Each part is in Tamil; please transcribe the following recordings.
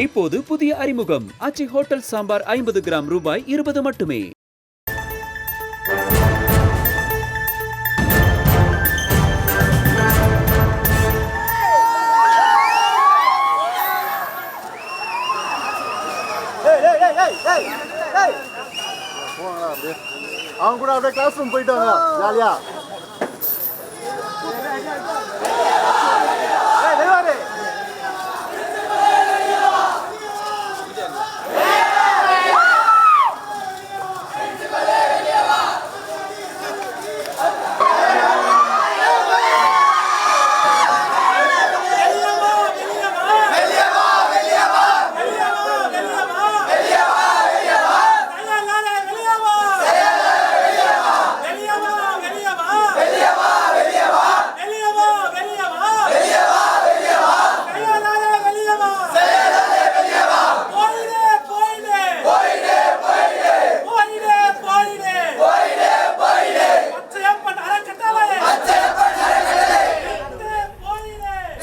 இப்போது புதிய அறிமுகம் ஆச்சி ஹோட்டல் சாம்பார் 50 கிராம் ரூபாய் 20 மட்டுமே. அவங்க கூட அப்படியே கிளாஸ் ரூம் போயிட்டு வாங்க ஜாலியா.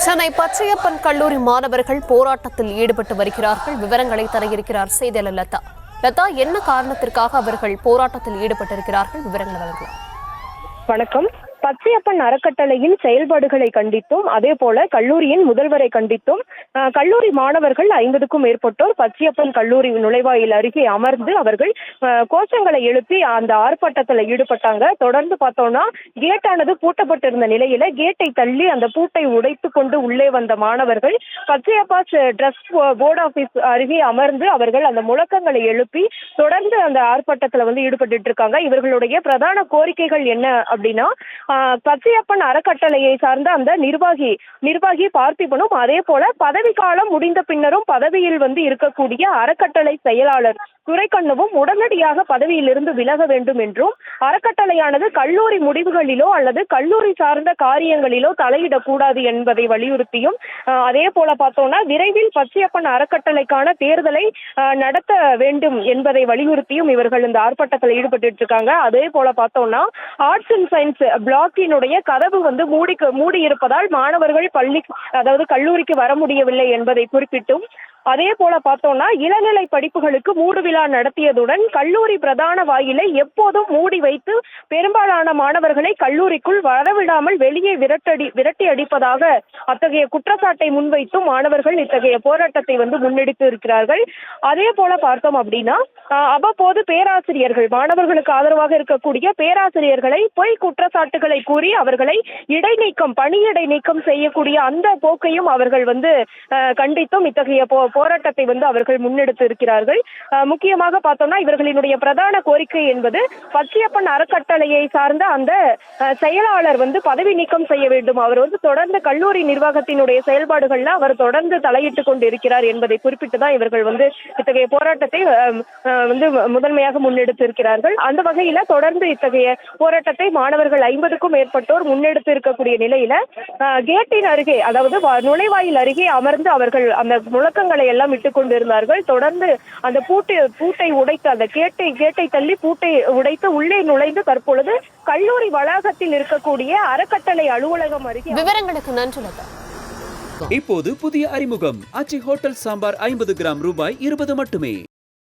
சென்னை பச்சையப்பன் கல்லூரி மாணவர்கள் போராட்டத்தில் ஈடுபட்டு வருகிறார்கள். விவரங்களை தர இருக்கிறார் செய்தியாளர் லதா. லதா, என்ன காரணத்திற்காக அவர்கள் போராட்டத்தில் ஈடுபட்டிருக்கிறார்கள்? விவரங்களை வழங்கலாம். வணக்கம். பச்சையப்பன் அறக்கட்டளையின் செயல்பாடுகளை கண்டித்தும் அதே போல கல்லூரியின் முதல்வரை கண்டித்தும் கல்லூரி மாணவர்கள் 50க்கும் மேற்பட்டோர் பச்சையப்பன் கல்லூரி நுழைவாயில் அருகே அமர்ந்து அவர்கள் கோஷங்களை எழுப்பி அந்த ஆர்ப்பாட்டத்தில் ஈடுபட்டாங்க. தொடர்ந்து பார்த்தோம்னா கேட்டானது பூட்டப்பட்டிருந்த நிலையில கேட்டை தள்ளி அந்த பூட்டை உடைத்து கொண்டு உள்ளே வந்த மாணவர்கள் பச்சையப்பா ட்ரஸ்ட் போர்டு ஆபீஸ் அருகே அமர்ந்து அவர்கள் அந்த முழக்கங்களை எழுப்பி தொடர்ந்து அந்த ஆர்ப்பாட்டத்தில் ஈடுபட்டு இருக்காங்க. இவர்களுடைய பிரதான கோரிக்கைகள் என்ன அப்படின்னா, பச்சையப்பன் அறக்கட்டளையை சார்ந்த அந்த நிர்வாகி பார்த்திபனும் அதே போல பதவி காலம் முடிந்த பின்னரும் பதவியில் இருக்கக்கூடிய அறக்கட்டளை செயலாளர் துரைக்கண்ணுவும் உடனடியாக பதவியிலிருந்து விலக வேண்டும் என்றும், அறக்கட்டளையானது கல்லூரி முடிவுகளிலோ அல்லது கல்லூரி சார்ந்த காரியங்களிலோ தலையிடக்கூடாது என்பதை வலியுறுத்தியும், அதே போல பார்த்தோம்னா விரைவில் பச்சையப்பன் அறக்கட்டளைக்கான தேர்தலை நடத்த வேண்டும் என்பதை வலியுறுத்தியும் இவர்கள் இந்த ஆர்ப்பாட்டத்தில் ஈடுபட்டு இருக்காங்க. அதே போல பார்த்தோம்னா ஆர்ட்ஸ் அண்ட் சயின்ஸ் பிளாக்கினுடைய கதவு மூடி இருப்பதால் மாணவர்கள் கல்லூரிக்கு வர முடியவில்லை என்பதை குறிப்பிட்டும், அதே போல பார்த்தோம்னா இளநிலை படிப்புகளுக்கு மூடு விழா நடத்தியதுடன் கல்லூரி பிரதான வாயிலை எப்போதும் மூடி வைத்து பெரும்பாலான மாணவர்களை கல்லூரிக்குள் வரவிடாமல் வெளியே விரட்டி அடிப்பதாக அத்தகைய குற்றச்சாட்டை முன்வைத்தும் மாணவர்கள் இத்தகைய போராட்டத்தை முன்னெடுத்து இருக்கிறார்கள். அதே போல பார்த்தோம் அப்படின்னா அவ்வப்போது பேராசிரியர்கள் மாணவர்களுக்கு ஆதரவாக இருக்கக்கூடிய பேராசிரியர்களை பொய் குற்றச்சாட்டுகளை கூறி அவர்களை பணியிடை நீக்கம் செய்யக்கூடிய அந்த போக்கையும் அவர்கள் கண்டித்தும் இத்தகைய போராட்டத்தை அவர்கள் முன்னெடுத்து இருக்கிறார்கள். முக்கியமாக பார்த்தோம்னா இவர்களினுடைய பிரதான கோரிக்கை என்பது பச்சையப்பன் அறக்கட்டளையை சார்ந்த அந்த செயலாளர் பதவி நீக்கம் செய்ய வேண்டும். அவர் தொடர்ந்து கல்லூரி நிர்வாகத்தினுடைய செயல்பாடுகள்ல அவர் தொடர்ந்து தலையிட்டுக் கொண்டு இருக்கிறார் என்பதை குறிப்பிட்டுதான் இவர்கள் இத்தகைய போராட்டத்தை முதன்மையாக முன்னெடுத்து இருக்கிறார்கள். அந்த வகையில தொடர்ந்து இத்தகைய போராட்டத்தை மாணவர்கள் 50க்கும் மேற்பட்டோர் முன்னெடுத்து இருக்கக்கூடிய நிலையில கேட்டின் அருகே, அதாவது நுழைவாயில் அருகே அமர்ந்து அவர்கள் அந்த முழக்கங்களை எல்லாம் இட்டுக் கொண்டிருந்தார்கள். தொடர்ந்து அந்த பூட்டை உடைத்து அந்த கேட்டை தள்ளி பூட்டை உடைத்து உள்ளே நுழைந்து தற்பொழுது கல்லூரி வளாகத்தில் இருக்கக்கூடிய அறக்கட்டளை அலுவலகம் அருகே. விவரங்களுக்கு நன்றி லதா. இப்போது புதிய அறிமுகம் ஆச்சி ஹோட்டல் சாம்பார் 50 கிராம் ரூபாய் 20 மட்டுமே.